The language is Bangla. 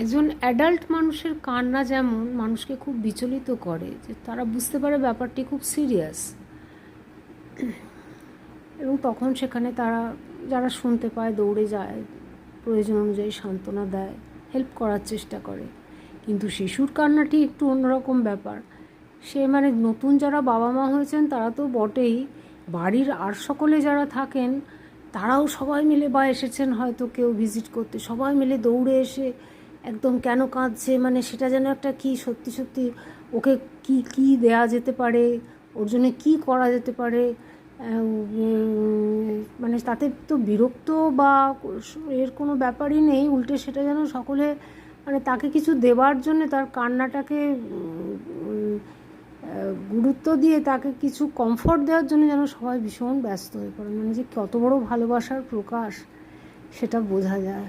একজন অ্যাডাল্ট মানুষের কান্না যেমন মানুষকে খুব বিচলিত করে, যে তারা বুঝতে পারে ব্যাপারটি খুব সিরিয়াস, এবং তখন সেখানে তারা যারা শুনতে পায় দৌড়ে যায়, প্রয়োজন অনুযায়ী সান্ত্বনা দেয়, হেল্প করার চেষ্টা করে। কিন্তু শিশুর কান্নাটি একটু অন্যরকম ব্যাপার। সে মানে নতুন যারা বাবা মা হয়েছেন তারা তো বটেই, বাড়ির আর সকলে যারা থাকেন তারাও সবাই মিলে, বা এসেছেন হয়তো কেউ ভিজিট করতে, সবাই মিলে দৌড়ে এসে একদম কেন কাঁদছে, মানে সেটা যেন একটা কি সত্যি সত্যি ওকে কি কি দেয়া যেতে পারে, ওর জন্য কী করা যেতে পারে, মানে তাতে তো বিরক্ত বা এর কোনো ব্যাপারই নেই, উল্টে সেটা যেন সকলে মানে তাকে কিছু দেওয়ার জন্য তার কান্নাটাকে গুরুত্ব দিয়ে তাকে কিছু কমফর্ট দেওয়ার জন্য যেন সবাই ভীষণ ব্যস্ত হয়ে পড়ে। মানে যে কত বড় ভালোবাসার প্রকাশ সেটা বোঝা যায়।